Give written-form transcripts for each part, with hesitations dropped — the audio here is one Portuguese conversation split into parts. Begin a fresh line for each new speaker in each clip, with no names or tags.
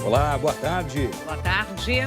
Olá, boa tarde.
Boa tarde.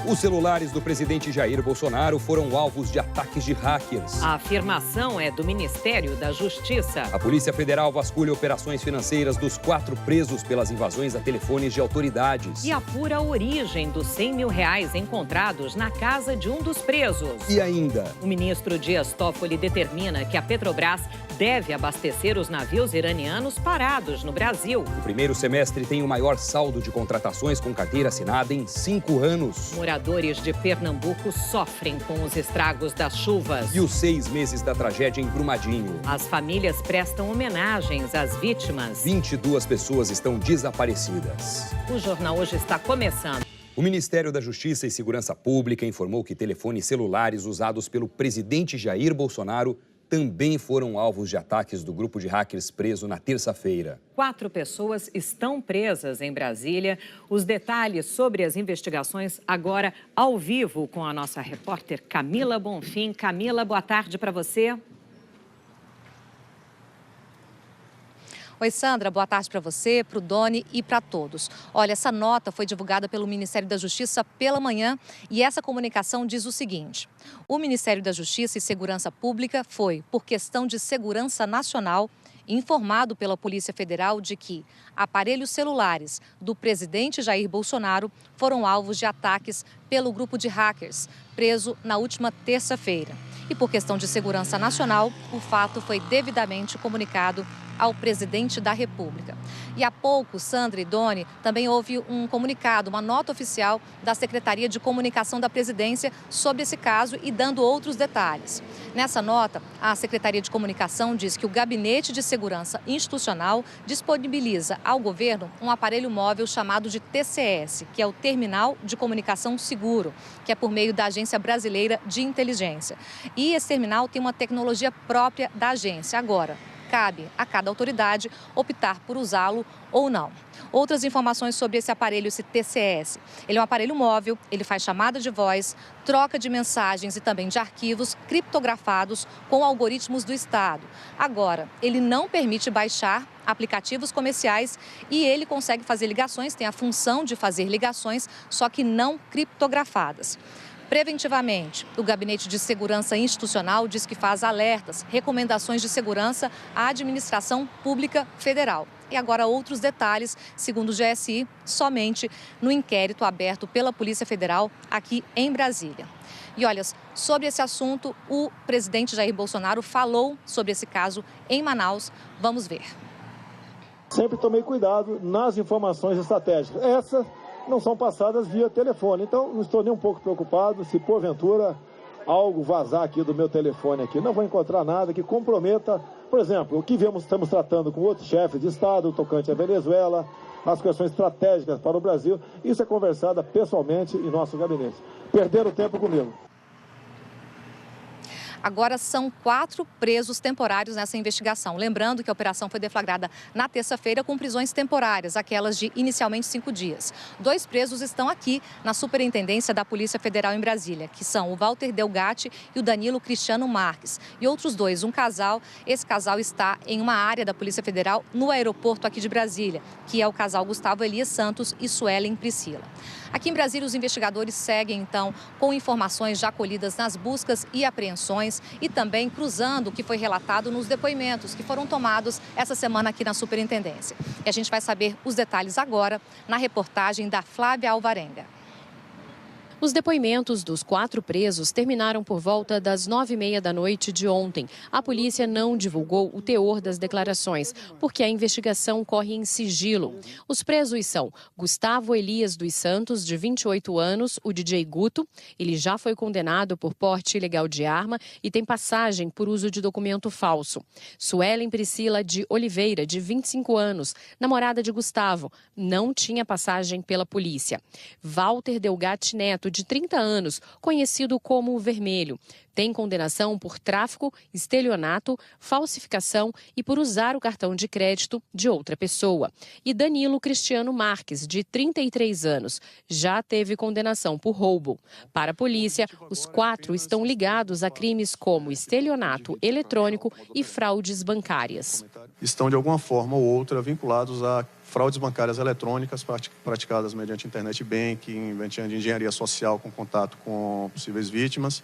Os celulares do presidente Jair Bolsonaro foram alvos de ataques de hackers.
A afirmação é do Ministério da Justiça.
A Polícia Federal vasculha operações financeiras dos 4 presos pelas invasões a telefones de autoridades.
E apura a origem dos R$100 mil encontrados na casa de um dos presos.
E ainda,
o ministro Dias Toffoli determina que a Petrobras deve abastecer os navios iranianos parados no Brasil.
O primeiro semestre tem o maior saldo de contratações com carteira assinada em 5 anos.
Moradores de Pernambuco sofrem com os estragos das chuvas.
E os 6 meses da tragédia em Brumadinho.
As famílias prestam homenagens às vítimas.
22 pessoas estão desaparecidas.
O Jornal Hoje está começando.
O Ministério da Justiça e Segurança Pública informou que telefones celulares usados pelo presidente Jair Bolsonaro também foram alvos de ataques do grupo de hackers preso na terça-feira.
4 pessoas estão presas em Brasília. Os detalhes sobre as investigações agora ao vivo com a nossa repórter Camila Bonfim. Camila, boa tarde para você.
Oi, Sandra, boa tarde para você, para o Doni e para todos. Olha, essa nota foi divulgada pelo Ministério da Justiça pela manhã e essa comunicação diz o seguinte: o Ministério da Justiça e Segurança Pública foi, por questão de segurança nacional, informado pela Polícia Federal de que aparelhos celulares do presidente Jair Bolsonaro foram alvos de ataques pelo grupo de hackers, preso na última terça-feira. E por questão de segurança nacional, o fato foi devidamente comunicado ao presidente da República. E há pouco, Sandra e Doni, também houve um comunicado, uma nota oficial da Secretaria de Comunicação da Presidência sobre esse caso e dando outros detalhes. Nessa nota, a Secretaria de Comunicação diz que o Gabinete de Segurança Institucional disponibiliza ao governo um aparelho móvel chamado de TCS, que é o Terminal de Comunicação Seguro, que é por meio da Agência Brasileira de Inteligência. E esse terminal tem uma tecnologia própria da agência. Agora, cabe a cada autoridade optar por usá-lo ou não. Outras informações sobre esse aparelho, esse TCS. Ele é um aparelho móvel, ele faz chamada de voz, troca de mensagens e também de arquivos criptografados com algoritmos do Estado. Agora, ele não permite baixar aplicativos comerciais e ele consegue fazer ligações, tem a função de fazer ligações, só que não criptografadas. Preventivamente, o Gabinete de Segurança Institucional diz que faz alertas, recomendações de segurança à Administração Pública Federal. E agora outros detalhes, segundo o GSI, somente no inquérito aberto pela Polícia Federal aqui em Brasília. E olha, sobre esse assunto, o presidente Jair Bolsonaro falou sobre esse caso em Manaus. Vamos ver.
Sempre tomei cuidado nas informações estratégicas. Essas não são passadas via telefone, então não estou nem um pouco preocupado se porventura algo vazar aqui do meu telefone aqui. Não vou encontrar nada que comprometa, por exemplo, o que estamos tratando com outros chefes de Estado, o tocante à Venezuela, as questões estratégicas para o Brasil. Isso é conversado pessoalmente em nosso gabinete. Perderam tempo comigo.
Agora são 4 presos temporários nessa investigação. Lembrando que a operação foi deflagrada na terça-feira com prisões temporárias, aquelas de inicialmente 5 dias. 2 presos estão aqui na Superintendência da Polícia Federal em Brasília, que são o Walter Delgatti e o Danilo Cristiano Marques. E outros 2, um casal. Esse casal está em uma área da Polícia Federal no aeroporto aqui de Brasília, que é o casal Gustavo Elias Santos e Suelen Priscila. Aqui em Brasília, os investigadores seguem, então, com informações já colhidas nas buscas e apreensões e também cruzando o que foi relatado nos depoimentos que foram tomados essa semana aqui na Superintendência. E a gente vai saber os detalhes agora na reportagem da Flávia Alvarenga.
Os depoimentos dos 4 presos terminaram por volta das 9h30 da noite de ontem. A polícia não divulgou o teor das declarações, porque a investigação corre em sigilo. Os presos são Gustavo Elias dos Santos, de 28 anos, o DJ Guto. Ele já foi condenado por porte ilegal de arma e tem passagem por uso de documento falso. Suelen Priscila de Oliveira, de 25 anos, namorada de Gustavo, não tinha passagem pela polícia. Walter Delgatti Neto, de 30 anos, conhecido como o Vermelho. Tem condenação por tráfico, estelionato, falsificação e por usar o cartão de crédito de outra pessoa. E Danilo Cristiano Marques, de 33 anos, já teve condenação por roubo. Para a polícia, os 4 estão ligados a crimes como estelionato eletrônico e fraudes bancárias.
Estão, de alguma forma ou outra, vinculados a fraudes bancárias eletrônicas praticadas mediante internet banking, mediante engenharia social com contato com possíveis vítimas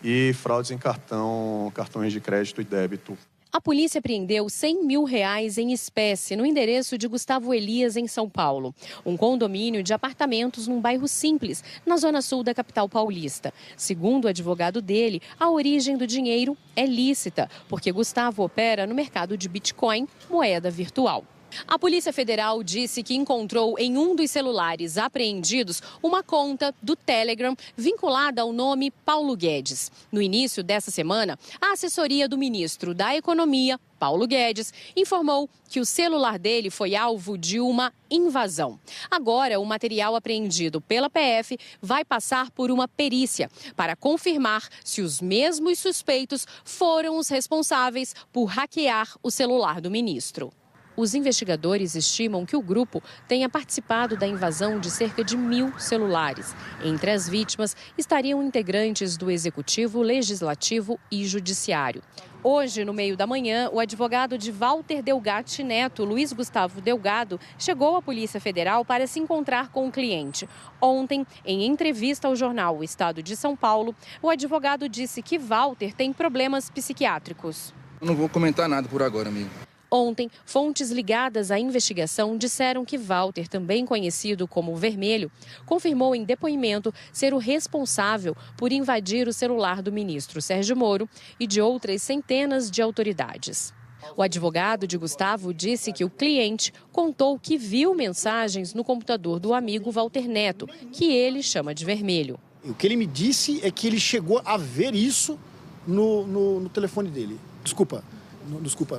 e fraudes em cartões de crédito e débito.
A polícia apreendeu R$100 mil em espécie no endereço de Gustavo Elias, em São Paulo. Um condomínio de apartamentos num bairro simples, na zona sul da capital paulista. Segundo o advogado dele, a origem do dinheiro é lícita, porque Gustavo opera no mercado de Bitcoin, moeda virtual. A Polícia Federal disse que encontrou em um dos celulares apreendidos uma conta do Telegram vinculada ao nome Paulo Guedes. No início dessa semana, a assessoria do ministro da Economia, Paulo Guedes, informou que o celular dele foi alvo de uma invasão. Agora, o material apreendido pela PF vai passar por uma perícia para confirmar se os mesmos suspeitos foram os responsáveis por hackear o celular do ministro. Os investigadores estimam que o grupo tenha participado da invasão de cerca de 1.000 celulares. Entre as vítimas estariam integrantes do Executivo, Legislativo e Judiciário. Hoje, no meio da manhã, o advogado de Walter Delgatti Neto, Luiz Gustavo Delgado, chegou à Polícia Federal para se encontrar com o cliente. Ontem, em entrevista ao jornal O Estado de São Paulo, o advogado disse que Walter tem problemas psiquiátricos.
Eu não vou comentar nada por agora, amigo.
Ontem, fontes ligadas à investigação disseram que Walter, também conhecido como Vermelho, confirmou em depoimento ser o responsável por invadir o celular do ministro Sérgio Moro e de outras centenas de autoridades. O advogado de Gustavo disse que o cliente contou que viu mensagens no computador do amigo Walter Neto, que ele chama de Vermelho.
O que ele me disse é que ele chegou a ver isso no telefone dele. Desculpa,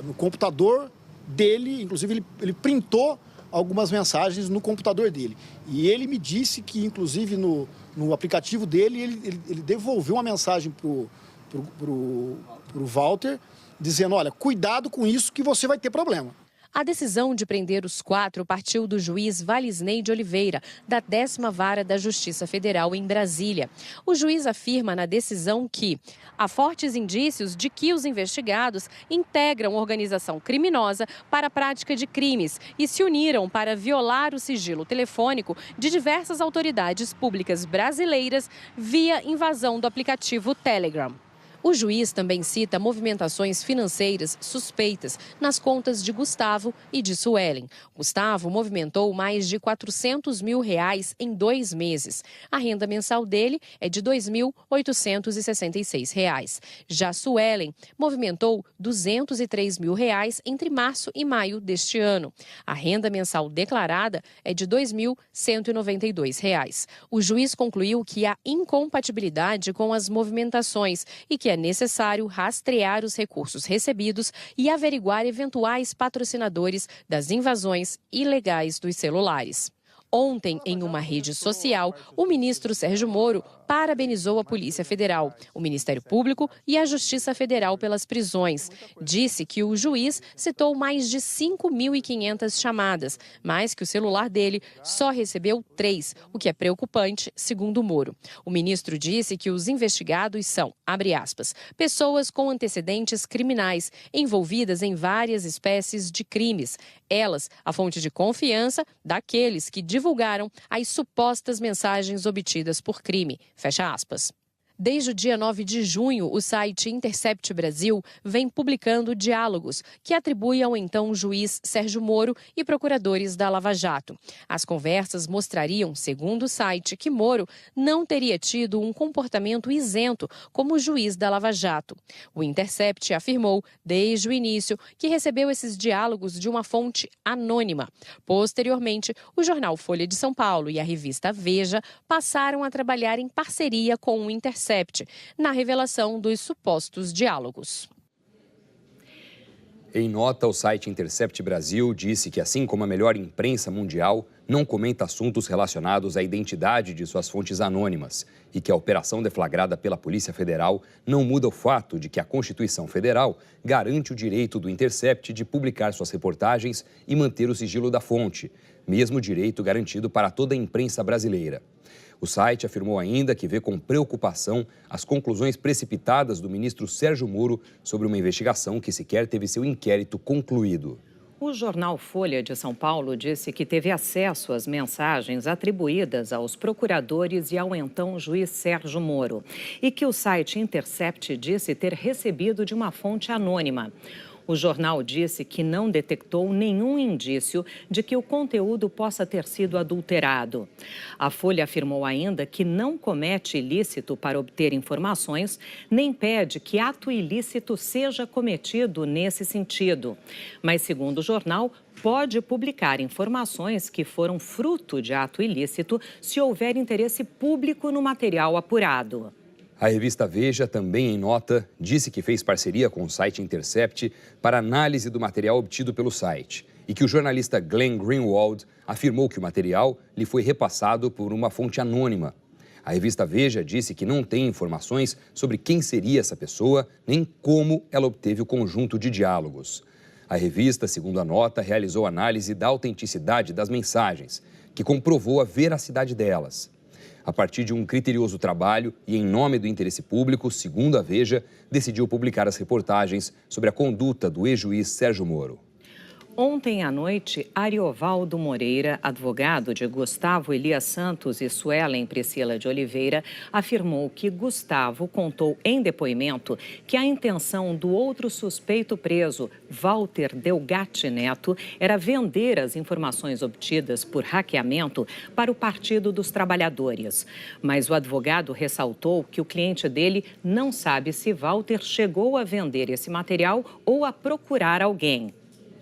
no computador dele, inclusive ele printou algumas mensagens no computador dele. E ele me disse que, inclusive, no aplicativo dele, ele devolveu uma mensagem pro Walter, dizendo, olha, cuidado com isso que você vai ter problema.
A decisão de prender os 4 partiu do juiz Valisney de Oliveira, da 10ª Vara da Justiça Federal em Brasília. O juiz afirma na decisão que há fortes indícios de que os investigados integram organização criminosa para a prática de crimes e se uniram para violar o sigilo telefônico de diversas autoridades públicas brasileiras via invasão do aplicativo Telegram. O juiz também cita movimentações financeiras suspeitas nas contas de Gustavo e de Suelen. Gustavo movimentou mais de R$400 mil em 2 meses. A renda mensal dele é de R$ 2.866. Já Suelen movimentou R$203 mil entre março e maio deste ano. A renda mensal declarada é de R$ 2.192. O juiz concluiu que há incompatibilidade com as movimentações e que é necessário rastrear os recursos recebidos e averiguar eventuais patrocinadores das invasões ilegais dos celulares. Ontem, em uma rede social, o ministro Sérgio Moro parabenizou a Polícia Federal, o Ministério Público e a Justiça Federal pelas prisões. Disse que o juiz citou mais de 5.500 chamadas, mas que o celular dele só recebeu 3, o que é preocupante, segundo Moro. O ministro disse que os investigados são, abre aspas, pessoas com antecedentes criminais, envolvidas em várias espécies de crimes. Elas, a fonte de confiança daqueles que divulgaram as supostas mensagens obtidas por crime. Fecha aspas. Desde o dia 9 de junho, o site Intercept Brasil vem publicando diálogos que atribui ao então juiz Sérgio Moro e procuradores da Lava Jato. As conversas mostrariam, segundo o site, que Moro não teria tido um comportamento isento como juiz da Lava Jato. O Intercept afirmou, desde o início, que recebeu esses diálogos de uma fonte anônima. Posteriormente, o jornal Folha de São Paulo e a revista Veja passaram a trabalhar em parceria com o Intercept na revelação dos supostos diálogos.
Em nota, o site Intercept Brasil disse que, assim como a melhor imprensa mundial, não comenta assuntos relacionados à identidade de suas fontes anônimas e que a operação deflagrada pela Polícia Federal não muda o fato de que a Constituição Federal garante o direito do Intercept de publicar suas reportagens e manter o sigilo da fonte, mesmo direito garantido para toda a imprensa brasileira. O site afirmou ainda que vê com preocupação as conclusões precipitadas do ministro Sérgio Moro sobre uma investigação que sequer teve seu inquérito concluído.
O jornal Folha de São Paulo disse que teve acesso às mensagens atribuídas aos procuradores e ao então juiz Sérgio Moro e que o site Intercept disse ter recebido de uma fonte anônima. O jornal disse que não detectou nenhum indício de que o conteúdo possa ter sido adulterado. A Folha afirmou ainda que não comete ilícito para obter informações, nem pede que ato ilícito seja cometido nesse sentido. Mas, segundo o jornal, pode publicar informações que foram fruto de ato ilícito se houver interesse público no material apurado.
A revista Veja, também em nota, disse que fez parceria com o site Intercept para análise do material obtido pelo site e que o jornalista Glenn Greenwald afirmou que o material lhe foi repassado por uma fonte anônima. A revista Veja disse que não tem informações sobre quem seria essa pessoa nem como ela obteve o conjunto de diálogos. A revista, segundo a nota, realizou análise da autenticidade das mensagens, que comprovou a veracidade delas. A partir de um criterioso trabalho e em nome do interesse público, segundo a Veja, decidiu publicar as reportagens sobre a conduta do ex-juiz Sérgio Moro.
Ontem à noite, Ariovaldo Moreira, advogado de Gustavo Elias Santos e Suelen Priscila de Oliveira, afirmou que Gustavo contou em depoimento que a intenção do outro suspeito preso, Walter Delgatti Neto, era vender as informações obtidas por hackeamento para o Partido dos Trabalhadores. Mas o advogado ressaltou que o cliente dele não sabe se Walter chegou a vender esse material ou a procurar alguém.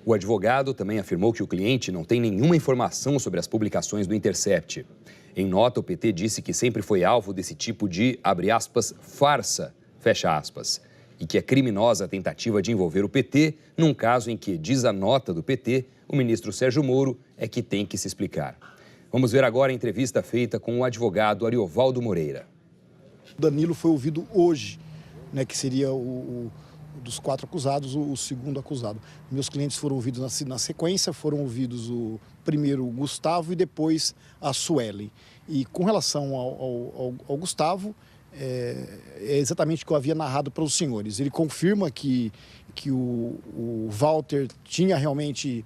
O advogado também afirmou que o cliente não tem nenhuma informação sobre as publicações do Intercept. Em nota, o PT disse que sempre foi alvo desse tipo de, abre aspas, farsa, fecha aspas, e que é criminosa a tentativa de envolver o PT num caso em que, diz a nota do PT, o ministro Sérgio Moro é que tem que se explicar. Vamos ver agora a entrevista feita com o advogado Ariovaldo Moreira.
Danilo foi ouvido hoje, né, que seria dos 4 acusados, o segundo acusado. Meus clientes foram ouvidos na sequência, foram ouvidos o primeiro o Gustavo e depois a Suelen. E com relação ao Gustavo, é exatamente o que eu havia narrado para os senhores. Ele confirma que o Walter tinha realmente,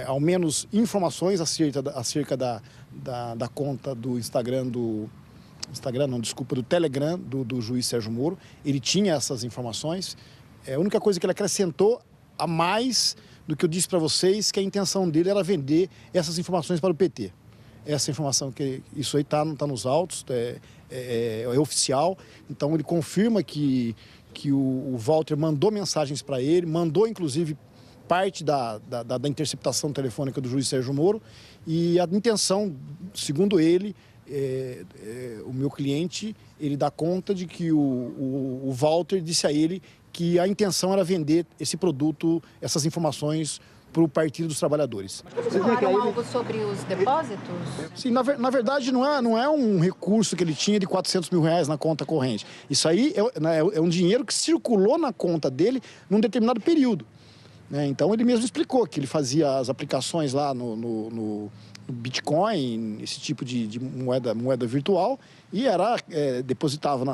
ao menos, informações acerca da conta do Instagram do Telegram do juiz Sérgio Moro. Ele tinha essas informações. A única coisa que ele acrescentou a mais do que eu disse para vocês, que a intenção dele era vender essas informações para o PT. Essa informação, isso aí está nos autos, é oficial. Então ele confirma que o Walter mandou mensagens para ele, mandou inclusive parte da interceptação telefônica do juiz Sérgio Moro. E a intenção, segundo ele, o meu cliente, ele dá conta de que o Walter disse a ele que a intenção era vender esse produto, essas informações, para o Partido dos Trabalhadores.
Vocês falaram algo sobre os depósitos?
Sim, na verdade não é um recurso que ele tinha de R$400 mil na conta corrente. Isso aí é um dinheiro que circulou na conta dele num determinado período. Então ele mesmo explicou que ele fazia as aplicações lá no Bitcoin, esse tipo de moeda virtual, e depositava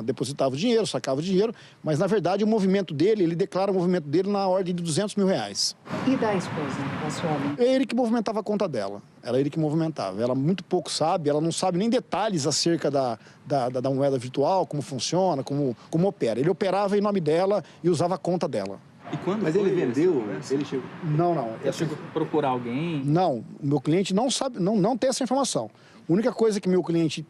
o dinheiro, sacava o dinheiro, mas na verdade o movimento dele, ele declara o movimento dele na ordem de R$200 mil.
E da esposa, da Suelen?
É ele que movimentava a conta dela, era ele que movimentava. Ela muito pouco sabe, ela não sabe nem detalhes acerca da moeda virtual, como funciona, como opera. Ele operava em nome dela e usava a conta dela.
Mas ele vendeu? Ele chegou...
Não.
Ele chegou a procurar alguém?
Não, o meu cliente não sabe, não tem essa informação. A única coisa que meu cliente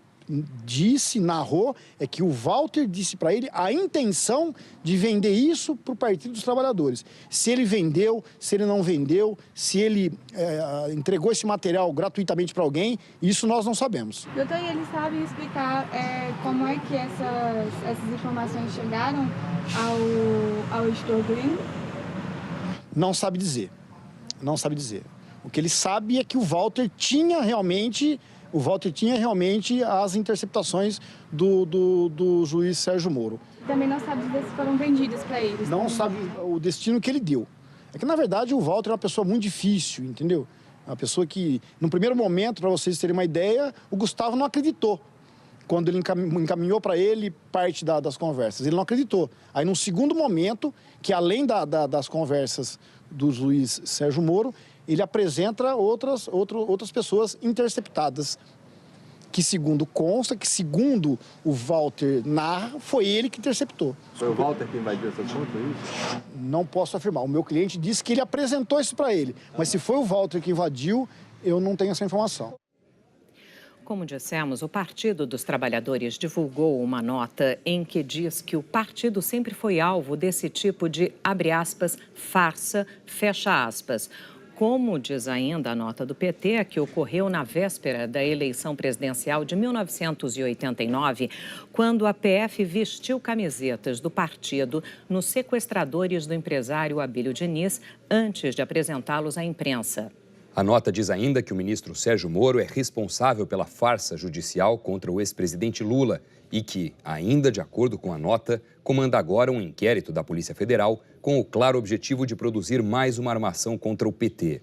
narrou, é que o Walter disse para ele a intenção de vender isso para o Partido dos Trabalhadores. Se ele vendeu, se ele não vendeu, se ele entregou esse material gratuitamente para alguém, isso nós não sabemos.
Doutor, e ele sabe explicar como é que essas informações chegaram ao editor Green?
Não sabe dizer. O que ele sabe é que o Walter tinha realmente as interceptações do juiz Sérgio Moro.
Também não sabe dizer se foram vendidas para eles.
Não sabe o destino que ele deu. É que, na verdade, o Walter é uma pessoa muito difícil, entendeu? É uma pessoa que, no primeiro momento, para vocês terem uma ideia, o Gustavo não acreditou. Quando ele encaminhou para ele parte das conversas. Ele não acreditou. Aí, num segundo momento, que além das conversas do juiz Sérgio Moro, ele apresenta outras pessoas interceptadas, que segundo consta, que segundo o Walter narra, foi ele que interceptou.
Foi o Walter que invadiu essa conta, é isso?
Não posso afirmar. O meu cliente disse que ele apresentou isso para ele, mas se foi o Walter que invadiu, eu não tenho essa informação.
Como dissemos, o Partido dos Trabalhadores divulgou uma nota em que diz que o partido sempre foi alvo desse tipo de, abre aspas, farsa, fecha aspas. Como diz ainda a nota do PT, a que ocorreu na véspera da eleição presidencial de 1989, quando a PF vestiu camisetas do partido nos sequestradores do empresário Abílio Diniz antes de apresentá-los à imprensa.
A nota diz ainda que o ministro Sérgio Moro é responsável pela farsa judicial contra o ex-presidente Lula e que, ainda de acordo com a nota, comanda agora um inquérito da Polícia Federal com o claro objetivo de produzir mais uma armação contra o PT.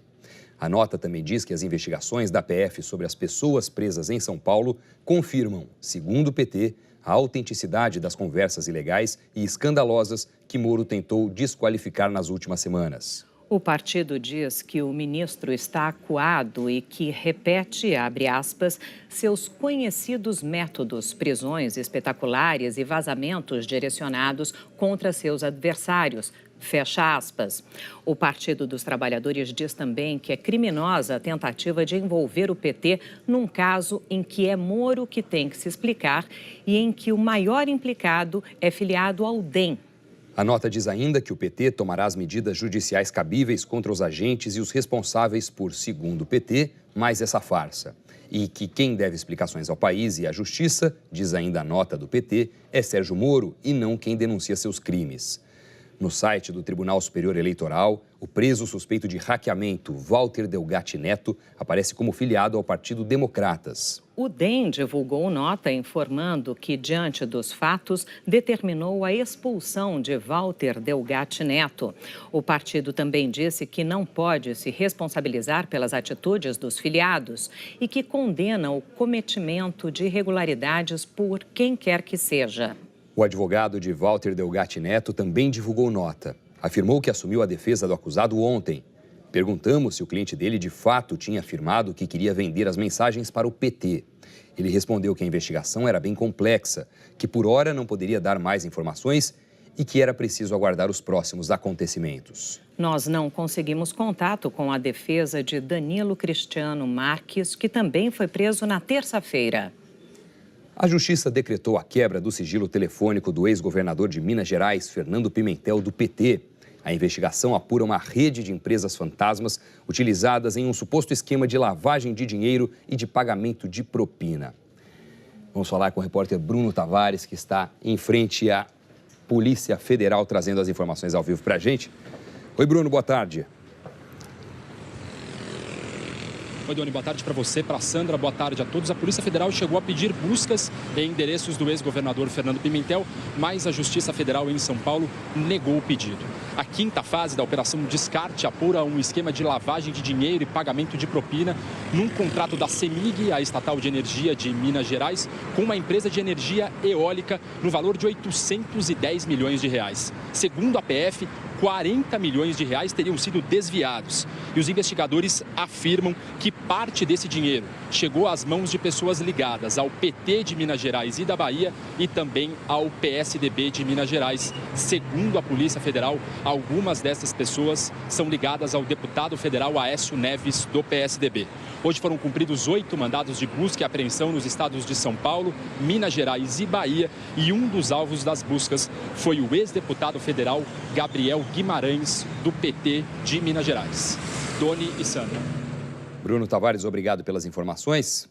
A nota também diz que as investigações da PF sobre as pessoas presas em São Paulo confirmam, segundo o PT, a autenticidade das conversas ilegais e escandalosas que Moro tentou desqualificar nas últimas semanas.
O partido diz que o ministro está acuado e que repete, abre aspas, seus conhecidos métodos, prisões espetaculares e vazamentos direcionados contra seus adversários, fecha aspas. O Partido dos Trabalhadores diz também que é criminosa a tentativa de envolver o PT num caso em que é Moro que tem que se explicar e em que o maior implicado é filiado ao DEM.
A nota diz ainda que o PT tomará as medidas judiciais cabíveis contra os agentes e os responsáveis por, segundo o PT, mais essa farsa. E que quem deve explicações ao país e à justiça, diz ainda a nota do PT, é Sérgio Moro e não quem denuncia seus crimes. No site do Tribunal Superior Eleitoral, o preso suspeito de hackeamento, Walter Delgatti Neto, aparece como filiado ao Partido Democratas.
O DEM divulgou nota informando que, diante dos fatos, determinou a expulsão de Walter Delgatti Neto. O partido também disse que não pode se responsabilizar pelas atitudes dos filiados e que condena o cometimento de irregularidades por quem quer que seja.
O advogado de Walter Delgatti Neto também divulgou nota. Afirmou que assumiu a defesa do acusado ontem. Perguntamos se o cliente dele de fato tinha afirmado que queria vender as mensagens para o PT. Ele respondeu que a investigação era bem complexa, que por hora não poderia dar mais informações e que era preciso aguardar os próximos acontecimentos.
Nós não conseguimos contato com a defesa de Danilo Cristiano Marques, que também foi preso na terça-feira.
A Justiça decretou a quebra do sigilo telefônico do ex-governador de Minas Gerais, Fernando Pimentel, do PT. A investigação apura uma rede de empresas fantasmas utilizadas em um suposto esquema de lavagem de dinheiro e de pagamento de propina. Vamos falar com o repórter Bruno Tavares, que está em frente à Polícia Federal, trazendo as informações ao vivo para a gente. Oi, Bruno, boa tarde.
Oi, Doni, boa tarde para você, para a Sandra, boa tarde a todos. A Polícia Federal chegou a pedir buscas em endereços do ex-governador Fernando Pimentel, mas a Justiça Federal em São Paulo negou o pedido. A quinta fase da Operação Descarte apura um esquema de lavagem de dinheiro e pagamento de propina num contrato da CEMIG, a estatal de energia de Minas Gerais, com uma empresa de energia eólica no valor de 810 milhões de reais. Segundo a PF, 40 milhões de reais teriam sido desviados. E os investigadores afirmam que parte desse dinheiro chegou às mãos de pessoas ligadas ao PT de Minas Gerais e da Bahia e também ao PSDB de Minas Gerais. Segundo a Polícia Federal, algumas dessas pessoas são ligadas ao deputado federal Aécio Neves, do PSDB. Hoje foram cumpridos 8 mandados de busca e apreensão nos estados de São Paulo, Minas Gerais e Bahia, e um dos alvos das buscas foi o ex-deputado federal Gabriel Guimarães, do PT de Minas Gerais. Doni e Sandra.
Bruno Tavares, obrigado pelas informações.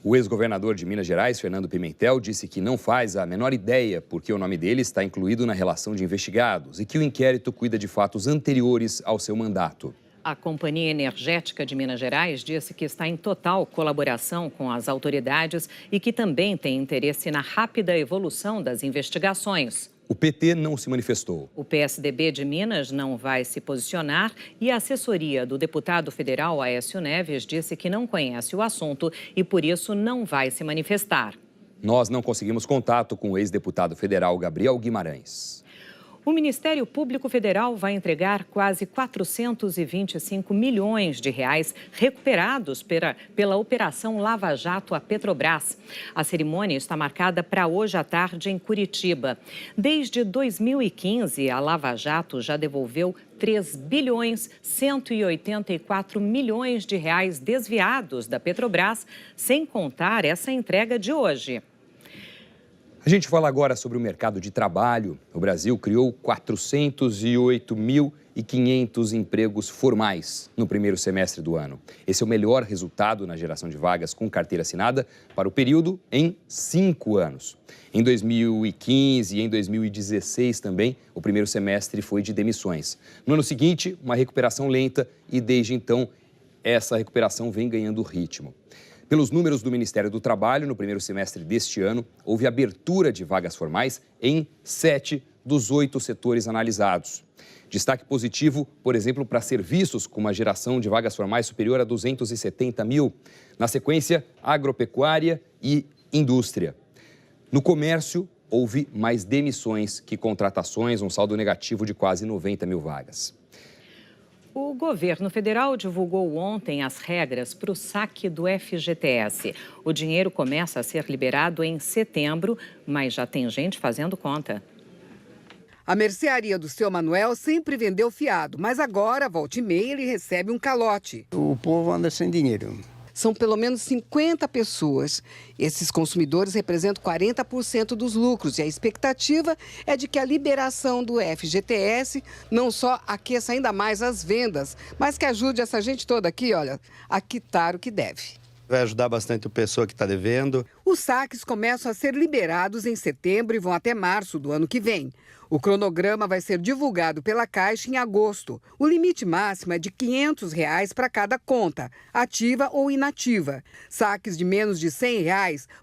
O ex-governador de Minas Gerais, Fernando Pimentel, disse que não faz a menor ideia porque o nome dele está incluído na relação de investigados e que o inquérito cuida de fatos anteriores ao seu mandato.
A Companhia Energética de Minas Gerais disse que está em total colaboração com as autoridades e que também tem interesse na rápida evolução das investigações.
O PT não se manifestou.
O PSDB de Minas não vai se posicionar e a assessoria do deputado federal Aécio Neves disse que não conhece o assunto e, por isso, não vai se manifestar.
Nós não conseguimos contato com o ex-deputado federal Gabriel Guimarães.
O Ministério Público Federal vai entregar quase 425 milhões de reais recuperados pela Operação Lava Jato à Petrobras. A cerimônia está marcada para hoje à tarde em Curitiba. Desde 2015, a Lava Jato já devolveu 3 bilhões 184 milhões de reais desviados da Petrobras, sem contar essa entrega de hoje.
A gente fala agora sobre o mercado de trabalho. O Brasil criou 408.500 empregos formais no primeiro semestre do ano. Esse é o melhor resultado na geração de vagas com carteira assinada para o período em 5 anos. Em 2015 e em 2016 também, o primeiro semestre foi de demissões. No ano seguinte, uma recuperação lenta e desde então, essa recuperação vem ganhando ritmo. Pelos números do Ministério do Trabalho, no primeiro semestre deste ano, houve abertura de vagas formais em 7 dos 8 setores analisados. Destaque positivo, por exemplo, para serviços, com uma geração de vagas formais superior a 270 mil. Na sequência, agropecuária e indústria. No comércio, houve mais demissões que contratações, um saldo negativo de quase 90 mil vagas.
O governo federal divulgou ontem as regras para o saque do FGTS. O dinheiro começa a ser liberado em setembro, mas já tem gente fazendo conta.
A mercearia do seu Manuel sempre vendeu fiado, mas agora, volta e meia, ele recebe um calote.
O povo anda sem dinheiro.
São pelo menos 50 pessoas. Esses consumidores representam 40% dos lucros e a expectativa é de que a liberação do FGTS não só aqueça ainda mais as vendas, mas que ajude essa gente toda aqui, olha, a quitar o que deve.
Vai ajudar bastante a pessoa que está devendo.
Os saques começam a ser liberados em setembro e vão até março do ano que vem. O cronograma vai ser divulgado pela Caixa em agosto. O limite máximo é de R$ 500 para cada conta, ativa ou inativa. Saques de menos de R$ 100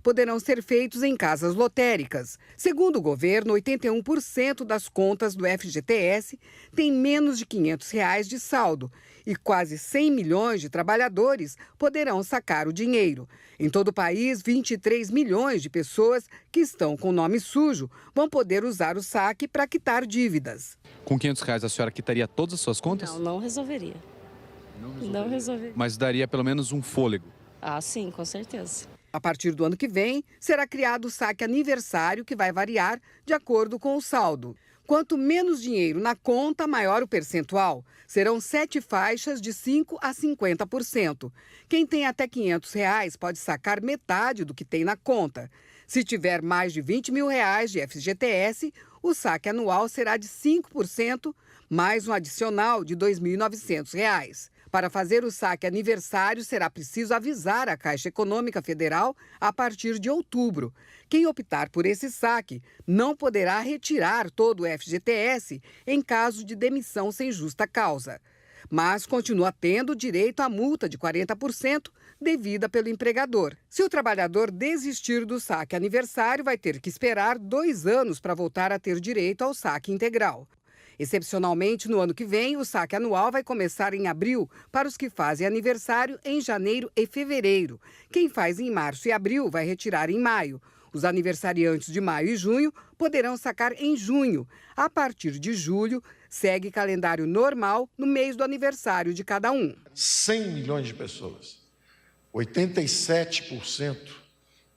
poderão ser feitos em casas lotéricas. Segundo o governo, 81% das contas do FGTS têm menos de R$ 500 de saldo. E quase 100 milhões de trabalhadores poderão sacar o dinheiro. Em todo o país, 23 milhões de pessoas que estão com nome sujo vão poder usar o saque para quitar dívidas.
Com R$ 500 a senhora quitaria todas as suas contas?
Não resolveria. Não resolveria.
Mas daria pelo menos um fôlego?
Ah, sim, com certeza.
A partir do ano que vem, será criado o saque aniversário, que vai variar de acordo com o saldo. Quanto menos dinheiro na conta, maior o percentual. Serão 7 faixas de 5% a 50%. Quem tem até R$ 500 pode sacar metade do que tem na conta. Se tiver mais de R$ 20 mil de FGTS, o saque anual será de 5%, mais um adicional de R$ 2.900. Para fazer o saque aniversário, será preciso avisar a Caixa Econômica Federal a partir de outubro. Quem optar por esse saque não poderá retirar todo o FGTS em caso de demissão sem justa causa. Mas continua tendo direito à multa de 40% devida pelo empregador. Se o trabalhador desistir do saque aniversário, vai ter que esperar 2 anos para voltar a ter direito ao saque integral. Excepcionalmente, no ano que vem, o saque anual vai começar em abril para os que fazem aniversário em janeiro e fevereiro. Quem faz em março e abril vai retirar em maio. Os aniversariantes de maio e junho poderão sacar em junho. A partir de julho, segue calendário normal no mês do aniversário de cada um.
100 milhões de pessoas, 87%,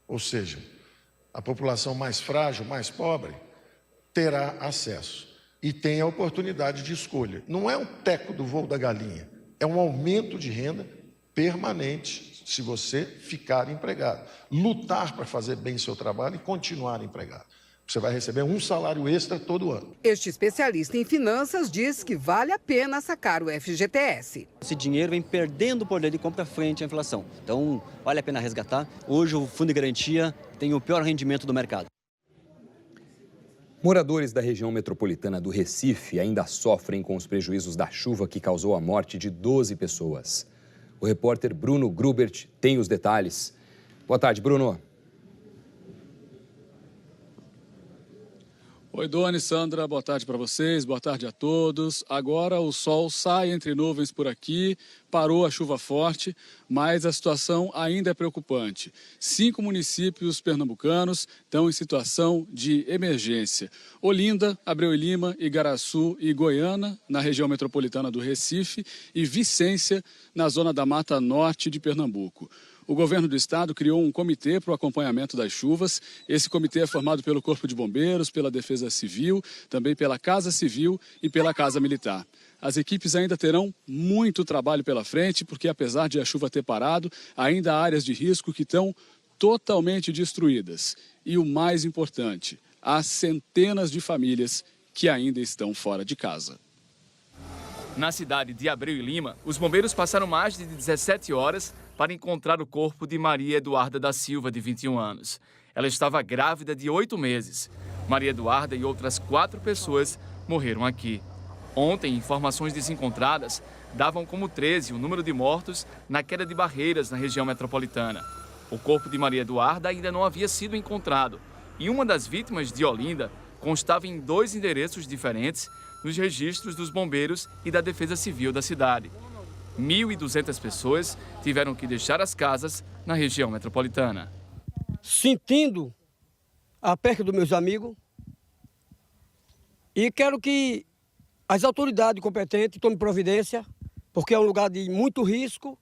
ou seja, a população mais frágil, mais pobre, terá acesso. E tem a oportunidade de escolha. Não é um teco do voo da galinha, é um aumento de renda permanente se você ficar empregado. Lutar para fazer bem seu trabalho e continuar empregado. Você vai receber um salário extra todo ano.
Este especialista em finanças diz que vale a pena sacar o FGTS.
Esse dinheiro vem perdendo o poder de compra frente à inflação. Então, vale a pena resgatar. Hoje, o Fundo de Garantia tem o pior rendimento do mercado.
Moradores da região metropolitana do Recife ainda sofrem com os prejuízos da chuva que causou a morte de 12 pessoas. O repórter Bruno Grubert tem os detalhes. Boa tarde, Bruno.
Oi, Doni, Sandra, boa tarde para vocês, boa tarde a todos. Agora o sol sai entre nuvens por aqui, parou a chuva forte, mas a situação ainda é preocupante. 5 municípios pernambucanos estão em situação de emergência. Olinda, Abreu e Lima, Igaraçu e Goiânia, na região metropolitana do Recife, e Vicência, na zona da Mata Norte de Pernambuco. O governo do estado criou um comitê para o acompanhamento das chuvas. Esse comitê é formado pelo Corpo de Bombeiros, pela Defesa Civil, também pela Casa Civil e pela Casa Militar. As equipes ainda terão muito trabalho pela frente, porque apesar de a chuva ter parado, ainda há áreas de risco que estão totalmente destruídas. E o mais importante, há centenas de famílias que ainda estão fora de casa.
Na cidade de Abreu e Lima, os bombeiros passaram mais de 17 horas para encontrar o corpo de Maria Eduarda da Silva, de 21 anos. Ela estava grávida de 8 meses. Maria Eduarda e outras 4 pessoas morreram aqui. Ontem, informações desencontradas davam como 13 o número de mortos na queda de barreiras na região metropolitana. O corpo de Maria Eduarda ainda não havia sido encontrado e uma das vítimas, de Olinda, constava em 2 endereços diferentes nos registros dos bombeiros e da Defesa Civil da cidade. 1.200 pessoas tiveram que deixar as casas na região metropolitana.
Sentindo a perca dos meus amigos e quero que as autoridades competentes tomem providência, porque é um lugar de muito risco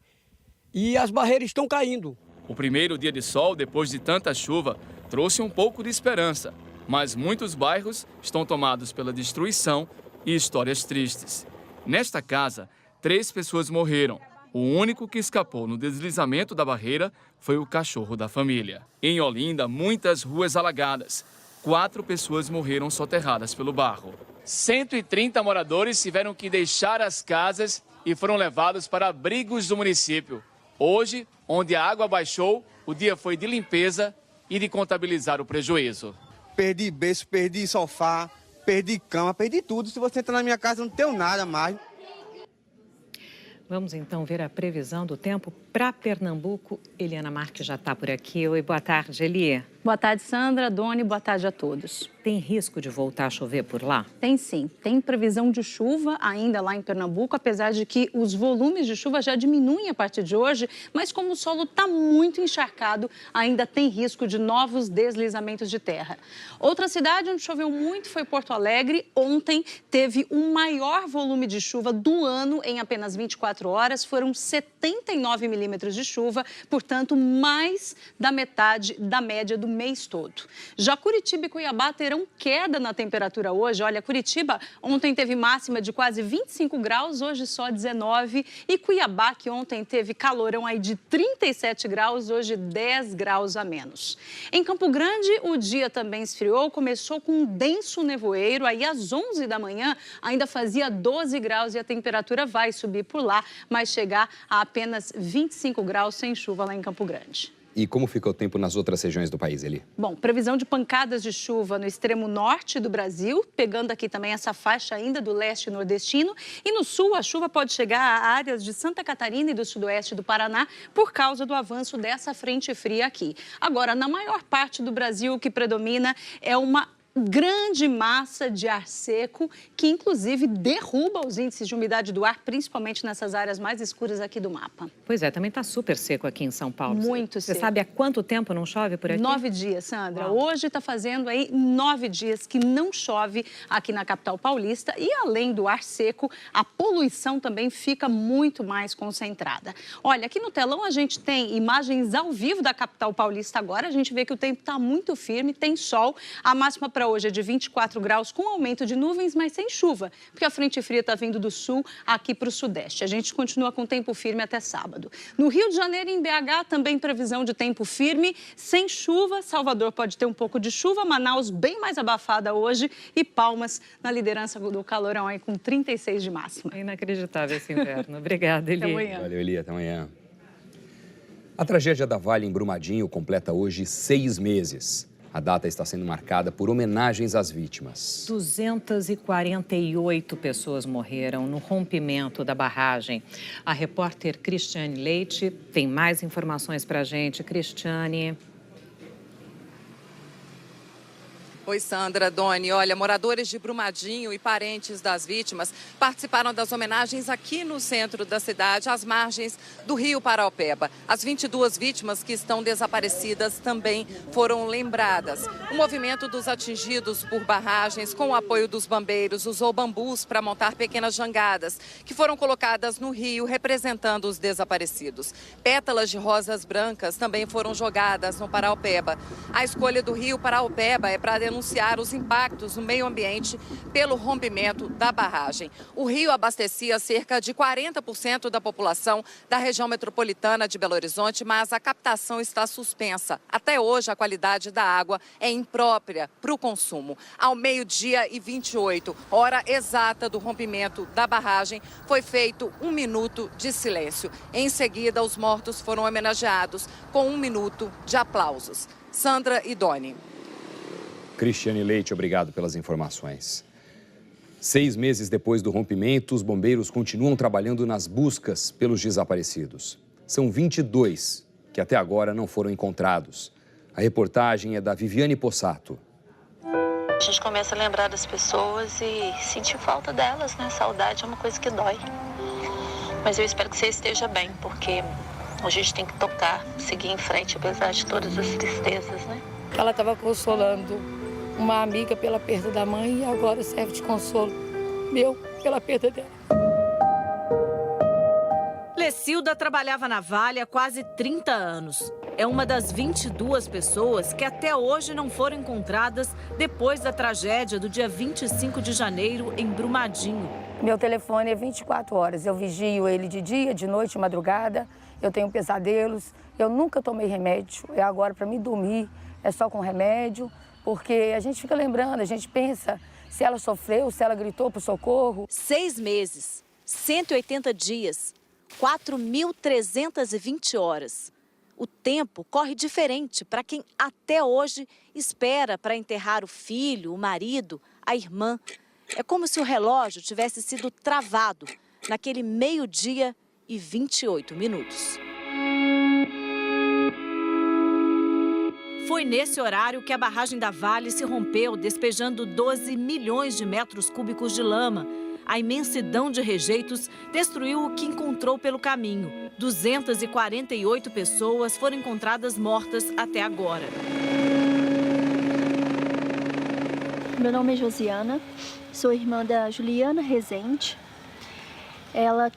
e as barreiras estão caindo.
O primeiro dia de sol, depois de tanta chuva, trouxe um pouco de esperança, mas muitos bairros estão tomados pela destruição e histórias tristes. Nesta casa, 3 pessoas morreram. O único que escapou no deslizamento da barreira foi o cachorro da família. Em Olinda, muitas ruas alagadas. 4 pessoas morreram soterradas pelo barro. 130 moradores tiveram que deixar as casas e foram levados para abrigos do município. Hoje, onde a água baixou, o dia foi de limpeza e de contabilizar o prejuízo.
Perdi berço, perdi sofá, perdi cama, perdi tudo. Se você entrar na minha casa, não tenho nada mais.
Vamos então ver a previsão do tempo para Pernambuco. Eliana Marques já está por aqui. Oi, boa tarde, Eli.
Boa tarde, Sandra, Doni, boa tarde a todos.
Tem risco de voltar a chover por lá?
Tem sim. Tem previsão de chuva ainda lá em Pernambuco, apesar de que os volumes de chuva já diminuem a partir de hoje, mas como o solo está muito encharcado, ainda tem risco de novos deslizamentos de terra. Outra cidade onde choveu muito foi Porto Alegre. Ontem teve o maior volume de chuva do ano em apenas 24 horas. Foram 79 milímetros de chuva, portanto, mais da metade da média do mês todo. Já Curitiba e Cuiabá terão queda na temperatura hoje. Olha, Curitiba ontem teve máxima de quase 25 graus, hoje só 19. E Cuiabá, que ontem teve calorão aí de 37 graus, hoje 10 graus a menos. Em Campo Grande, o dia também esfriou, começou com um denso nevoeiro. Aí às 11 da manhã ainda fazia 12 graus e a temperatura vai subir por lá, mas chegar a apenas 25 graus sem chuva lá em Campo Grande.
E como fica o tempo nas outras regiões do país, Eli?
Bom, previsão de pancadas de chuva no extremo norte do Brasil, pegando aqui também essa faixa ainda do leste nordestino. E no sul, a chuva pode chegar a áreas de Santa Catarina e do sudoeste do Paraná por causa do avanço dessa frente fria aqui. Agora, na maior parte do Brasil, o que predomina é uma grande massa de ar seco, que inclusive derruba os índices de umidade do ar, principalmente nessas áreas mais escuras aqui do mapa.
Pois é, também está super seco aqui em São Paulo.
Muito seco.
Você sabe há quanto tempo não chove por aqui?
9 dias, Sandra.
Uau.
Hoje está fazendo aí 9 dias que não chove aqui na capital paulista e além do ar seco, a poluição também fica muito mais concentrada. Olha, aqui no telão a gente tem imagens ao vivo da capital paulista agora. A gente vê que o tempo está muito firme, tem sol. A máxima para hoje é de 24 graus com aumento de nuvens, mas sem chuva, porque a frente fria está vindo do sul aqui para o sudeste. A gente continua com tempo firme até sábado. No Rio de Janeiro e em BH também previsão de tempo firme, sem chuva. Salvador pode ter um pouco de chuva, Manaus bem mais abafada hoje e Palmas na liderança do calorão aí com 36 de máxima.
É inacreditável esse inverno. Obrigada, Eli.
Até amanhã.
Valeu, Eli. Até amanhã. A tragédia da Vale em Brumadinho completa hoje 6 meses. A data está sendo marcada por homenagens às vítimas.
248 pessoas morreram no rompimento da barragem. A repórter Cristiane Leite tem mais informações para a gente. Cristiane.
Oi, Sandra, Doni. Olha, moradores de Brumadinho e parentes das vítimas participaram das homenagens aqui no centro da cidade, às margens do rio Paraopeba. As 22 vítimas que estão desaparecidas também foram lembradas. O movimento dos atingidos por barragens, com o apoio dos bombeiros, usou bambus para montar pequenas jangadas, que foram colocadas no rio, representando os desaparecidos. Pétalas de rosas brancas também foram jogadas no Paraopeba. A escolha do rio Paraopeba é para denunciar os impactos no meio ambiente pelo rompimento da barragem. O rio abastecia cerca de 40% da população da região metropolitana de Belo Horizonte, mas a captação está suspensa. Até hoje, a qualidade da água é imprópria para o consumo. Ao 12h28, hora exata do rompimento da barragem, foi feito 1 minuto de silêncio. Em seguida, os mortos foram homenageados com 1 minuto de aplausos. Sandra e Doni.
Cristiane Leite, obrigado pelas informações. 6 meses depois do rompimento, os bombeiros continuam trabalhando nas buscas pelos desaparecidos. São 22 que até agora não foram encontrados. A reportagem é da Viviane Possato.
A gente começa a lembrar das pessoas e sentir falta delas, né? Saudade é uma coisa que dói. Mas eu espero que você esteja bem, porque a gente tem que tocar, seguir em frente, apesar de todas as tristezas, né?
Ela estava consolando uma amiga pela perda da mãe e agora serve de consolo meu pela perda dela.
Lecilda trabalhava na Vale há quase 30 anos. É uma das 22 pessoas que até hoje não foram encontradas depois da tragédia do dia 25 de janeiro em Brumadinho.
Meu telefone é 24 horas. Eu vigio ele de dia, de noite, de madrugada. Eu tenho pesadelos. Eu nunca tomei remédio. E agora, para me dormir, é só com remédio. Porque a gente fica lembrando, a gente pensa se ela sofreu, se ela gritou por socorro.
6 meses, 180 dias, 4.320 horas. O tempo corre diferente para quem até hoje espera para enterrar o filho, o marido, a irmã. É como se o relógio tivesse sido travado naquele 12h28. Foi nesse horário que a barragem da Vale se rompeu, despejando 12 milhões de metros cúbicos de lama. A imensidão de rejeitos destruiu o que encontrou pelo caminho. 248 pessoas foram encontradas mortas até agora.
Meu nome é Josiana, sou irmã da Juliana Rezende. Ela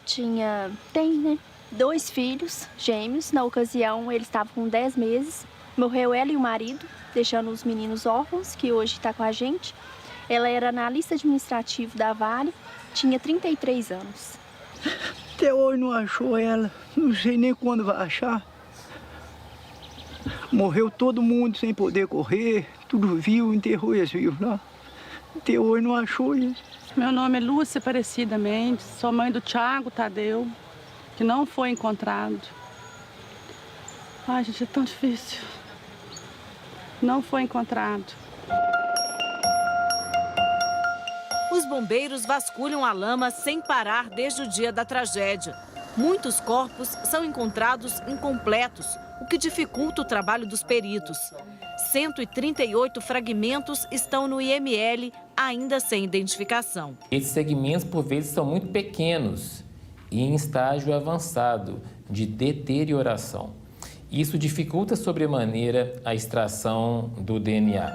tem 2 filhos gêmeos. Na ocasião, eles estavam com 10 meses. Morreu ela e o marido, deixando os meninos órfãos, que hoje está com a gente. Ela era analista administrativo da Vale, tinha 33 anos.
Até hoje não achou ela, não sei nem quando vai achar. Morreu todo mundo sem poder correr, tudo viu, enterrou eles vivos lá. Até hoje não achou eles.
Meu nome é Lúcia Aparecida Mendes, sou mãe do Thiago Tadeu, que não foi encontrado. Ai, gente, é tão difícil. Não foi encontrado.
Os bombeiros vasculham a lama sem parar desde o dia da tragédia. Muitos corpos são encontrados incompletos, o que dificulta o trabalho dos peritos. 138 fragmentos estão no IML, ainda sem identificação.
Esses segmentos, por vezes, são muito pequenos e em estágio avançado de deterioração. Isso dificulta sobremaneira a extração do DNA.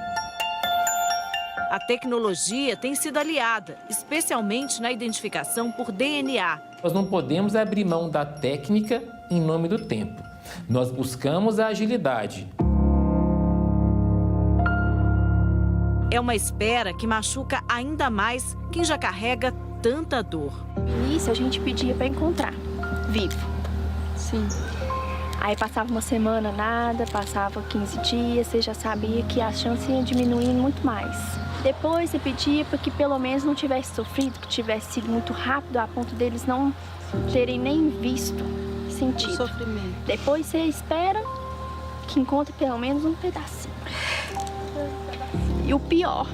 A tecnologia tem sido aliada, especialmente na identificação por DNA.
Nós não podemos abrir mão da técnica em nome do tempo. Nós buscamos a agilidade.
É uma espera que machuca ainda mais quem já carrega tanta dor.
No início, a gente pedia para encontrar, vivo. Sim. Aí passava uma semana, nada, passava 15 dias, você já sabia que a chance ia diminuindo muito mais. Depois você pedia para que pelo menos não tivesse sofrido, que tivesse sido muito rápido a ponto deles não terem nem visto, sentido. O sofrimento. Depois você espera que encontre pelo menos um pedacinho. E o pior,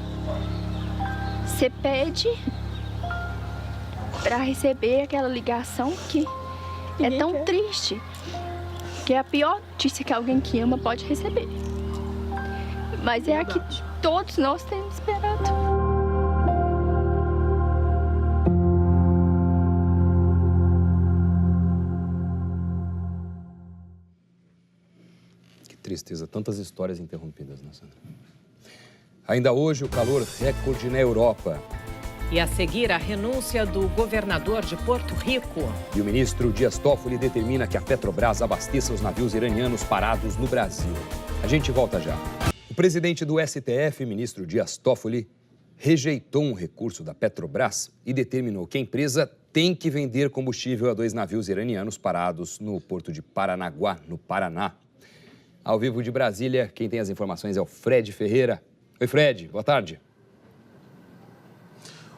você pede para receber aquela ligação que é tão triste. Que é a pior notícia que alguém que ama pode receber. mas é a que todos nós temos esperado.
Que tristeza, tantas histórias interrompidas, né, Sandra? Ainda hoje, o calor recorde na Europa.
E a seguir, a renúncia do governador de Porto Rico.
E o ministro Dias Toffoli determina que a Petrobras abasteça os navios iranianos parados no Brasil. A gente volta já. O presidente do STF, ministro Dias Toffoli, rejeitou um recurso da Petrobras e determinou que a empresa tem que vender combustível a 2 navios iranianos parados no porto de Paranaguá, no Paraná. Ao vivo de Brasília, quem tem as informações é o Fred Ferreira. Oi, Fred, boa tarde.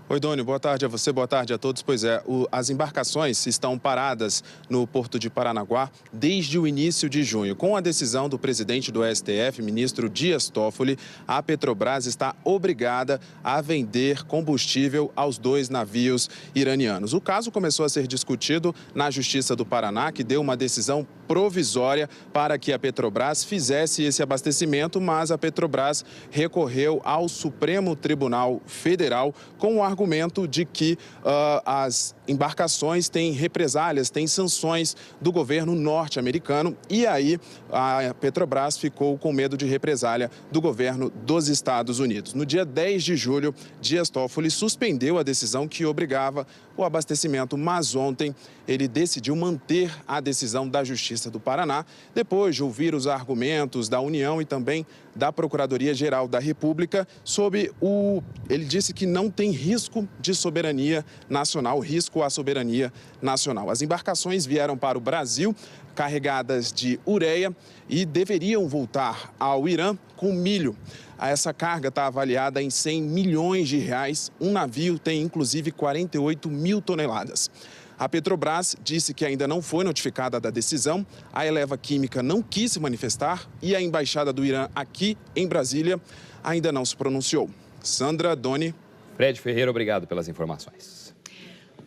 Oi, Doni, boa tarde a você, boa tarde a todos. Pois é, as embarcações estão paradas no porto de Paranaguá desde o início de junho. Com a decisão do presidente do STF, ministro Dias Toffoli, a Petrobras está obrigada a vender combustível aos 2 navios iranianos. O caso começou a ser discutido na Justiça do Paraná, que deu uma decisão provisória para que a Petrobras fizesse esse abastecimento, mas a Petrobras recorreu ao Supremo Tribunal Federal com o argumento de que as embarcações têm represálias, têm sanções do governo norte-americano, e aí a Petrobras ficou com medo de represália do governo dos Estados Unidos. No dia 10 de julho, Dias Toffoli suspendeu a decisão que obrigava o abastecimento, mas ontem ele decidiu manter a decisão da Justiça do Paraná, depois de ouvir os argumentos da União e também da Procuradoria-Geral da República sobre ele disse que não tem risco de soberania nacional, risco à soberania nacional. As embarcações vieram para o Brasil carregadas de ureia e deveriam voltar ao Irã com milho. Essa carga está avaliada em 100 milhões de reais. Um navio tem, inclusive, 48 mil toneladas. A Petrobras disse que ainda não foi notificada da decisão, a Eleva Química não quis se manifestar e a Embaixada do Irã aqui em Brasília ainda não se pronunciou. Sandra, Doni.
Fred Ferreira, obrigado pelas informações.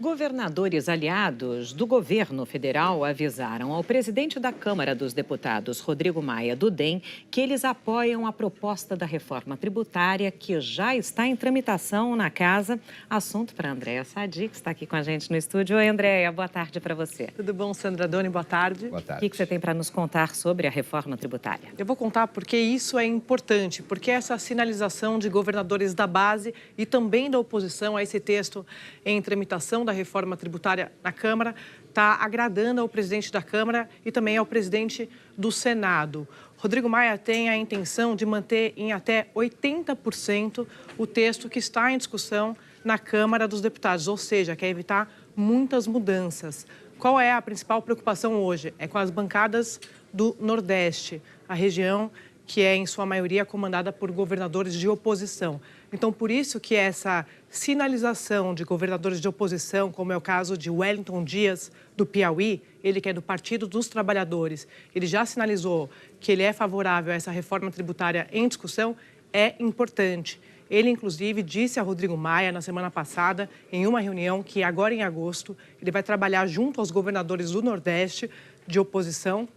Governadores aliados do governo federal avisaram ao presidente da Câmara dos Deputados, Rodrigo Maia, do DEM, que eles apoiam a proposta da reforma tributária que já está em tramitação na casa. Assunto para a Andréia Sadi, que está aqui com a gente no estúdio. Oi, Andréia, boa tarde para você.
Tudo bom, Sandra, Doni, boa tarde.
Boa tarde.
O que você tem para nos contar sobre a reforma tributária?
Eu vou contar porque isso é importante, porque essa sinalização de governadores da base e também da oposição a esse texto em tramitação da reforma tributária na Câmara está agradando ao presidente da Câmara e também ao presidente do Senado. Rodrigo Maia tem a intenção de manter em até 80% o texto que está em discussão na Câmara dos Deputados, ou seja, quer evitar muitas mudanças. Qual é a principal preocupação hoje? É com as bancadas do Nordeste, a região que é, em sua maioria, comandada por governadores de oposição. Então, por isso que essa sinalização de governadores de oposição, como é o caso de Wellington Dias, do Piauí, ele que é do Partido dos Trabalhadores, ele já sinalizou que ele é favorável a essa reforma tributária em discussão, é importante. Ele, inclusive, disse a Rodrigo Maia, na semana passada, em uma reunião, que agora em agosto, ele vai trabalhar junto aos governadores do Nordeste de oposição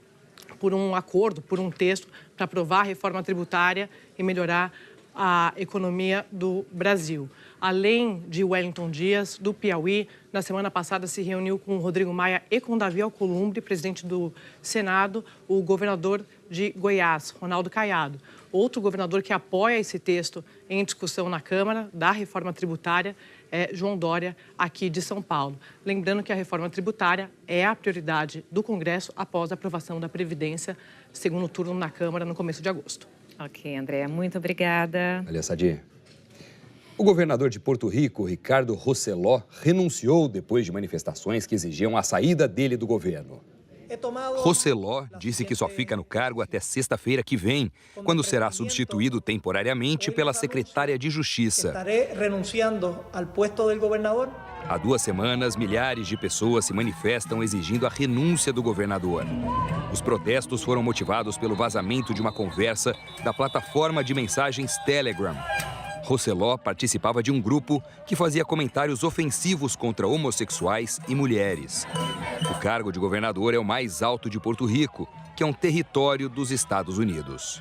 por um acordo, por um texto, para aprovar a reforma tributária e melhorar a economia do Brasil. Além de Wellington Dias, do Piauí, na semana passada se reuniu com o Rodrigo Maia e com Davi Alcolumbre, presidente do Senado, o governador de Goiás, Ronaldo Caiado. Outro governador que apoia esse texto em discussão na Câmara da reforma tributária é João Dória, aqui de São Paulo. Lembrando que a reforma tributária é a prioridade do Congresso após a aprovação da Previdência, segundo turno na Câmara, no começo de agosto.
Ok, Andréia, muito obrigada.
Olha, Sadi. O governador de Porto Rico, Ricardo Rossello, renunciou depois de manifestações que exigiam a saída dele do governo.
Rossello disse que só fica no cargo até sexta-feira que vem, quando será substituído temporariamente pela secretária de Justiça. Há 2 semanas, milhares de pessoas se manifestam exigindo a renúncia do governador. Os protestos foram motivados pelo vazamento de uma conversa da plataforma de mensagens Telegram. Rossello participava de um grupo que fazia comentários ofensivos contra homossexuais e mulheres. O cargo de governador é o mais alto de Porto Rico, que é um território dos Estados Unidos.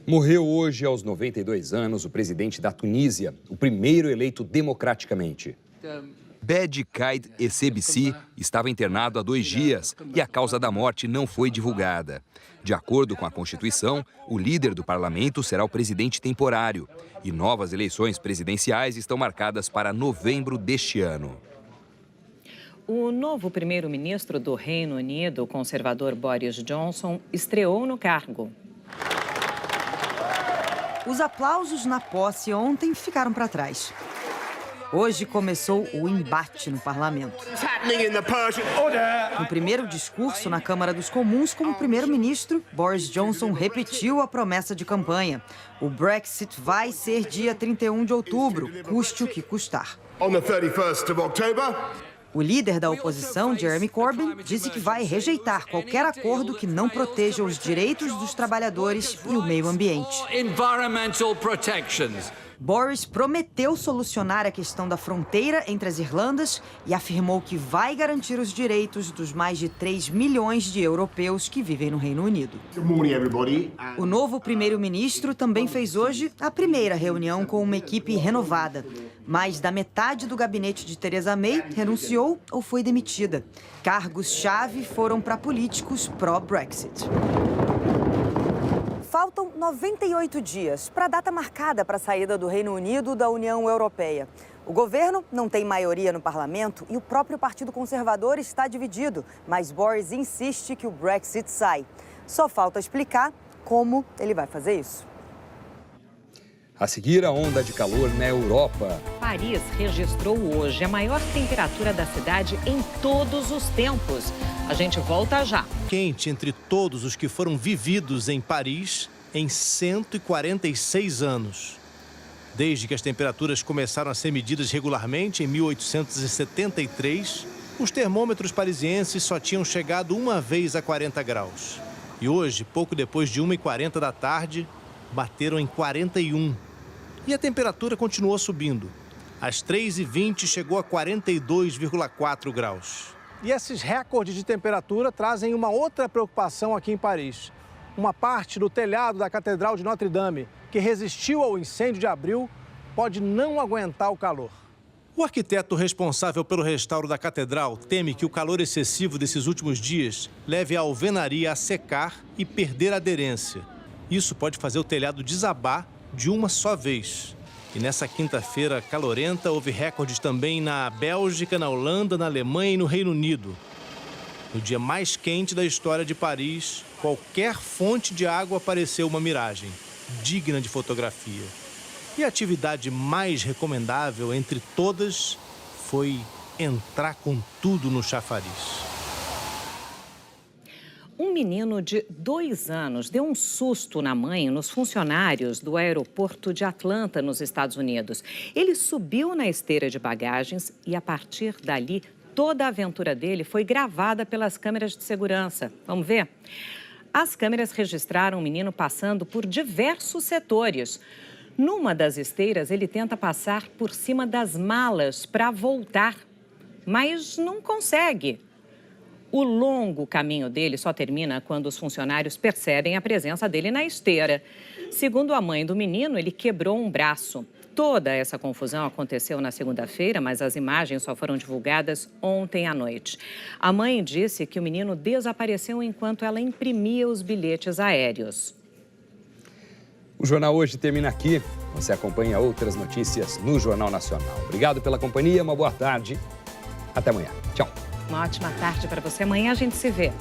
Morreu hoje, aos 92 anos, o presidente da Tunísia, o primeiro eleito democraticamente.
Bedi Caid Essebsi estava internado há 2 dias e a causa da morte não foi divulgada. De acordo com a Constituição, o líder do parlamento será o presidente temporário e novas eleições presidenciais estão marcadas para novembro deste ano.
O novo primeiro-ministro do Reino Unido, o conservador Boris Johnson, estreou no cargo.
Os aplausos na posse ontem ficaram para trás. Hoje começou o embate no parlamento. No primeiro discurso na Câmara dos Comuns como primeiro-ministro, Boris Johnson repetiu a promessa de campanha. O Brexit vai ser dia 31 de outubro, custe o que custar. O líder da oposição, Jeremy Corbyn, disse que vai rejeitar qualquer acordo que não proteja os direitos dos trabalhadores e o meio ambiente. Boris prometeu solucionar a questão da fronteira entre as Irlandas e afirmou que vai garantir os direitos dos mais de 3 milhões de europeus que vivem no Reino Unido. O novo primeiro-ministro também fez hoje a primeira reunião com uma equipe renovada. Mais da metade do gabinete de Theresa May renunciou ou foi demitida. Cargos-chave foram para políticos pró-Brexit. Faltam 98 dias para a data marcada para a saída do Reino Unido da União Europeia. O governo não tem maioria no parlamento e o próprio Partido Conservador está dividido, mas Boris insiste que o Brexit sai. Só falta explicar como ele vai fazer isso.
A seguir, a onda de calor na Europa.
Paris registrou hoje a maior temperatura da cidade em todos os tempos. A gente volta já.
Quente entre todos os que foram vividos em Paris em 146 anos. Desde que as temperaturas começaram a ser medidas regularmente em 1873, os termômetros parisienses só tinham chegado uma vez a 40 graus. E hoje, pouco depois de 1h40 da tarde, bateram em 41. E a temperatura continuou subindo. Às 3h20 chegou a 42,4 graus.
E esses recordes de temperatura trazem uma outra preocupação aqui em Paris. Uma parte do telhado da Catedral de Notre-Dame, que resistiu ao incêndio de abril, pode não aguentar o calor.
O arquiteto responsável pelo restauro da catedral teme que o calor excessivo desses últimos dias leve a alvenaria a secar e perder aderência. Isso pode fazer o telhado desabar de uma só vez. E nessa quinta-feira calorenta, houve recordes também na Bélgica, na Holanda, na Alemanha e no Reino Unido. No dia mais quente da história de Paris, qualquer fonte de água pareceu uma miragem, digna de fotografia. E a atividade mais recomendável entre todas foi entrar com tudo no chafariz.
Um menino de 2 anos deu um susto na mãe nos funcionários do aeroporto de Atlanta, nos Estados Unidos. Ele subiu na esteira de bagagens e, a partir dali, toda a aventura dele foi gravada pelas câmeras de segurança. Vamos ver? As câmeras registraram o menino passando por diversos setores. Numa das esteiras, ele tenta passar por cima das malas para voltar, mas não consegue. O longo caminho dele só termina quando os funcionários percebem a presença dele na esteira. Segundo a mãe do menino, ele quebrou um braço. Toda essa confusão aconteceu na segunda-feira, mas as imagens só foram divulgadas ontem à noite. A mãe disse que o menino desapareceu enquanto ela imprimia os bilhetes aéreos.
O Jornal Hoje termina aqui. Você acompanha outras notícias no Jornal Nacional. Obrigado pela companhia, uma boa tarde. Até amanhã. Tchau.
Uma ótima tarde para você. Amanhã a gente se vê.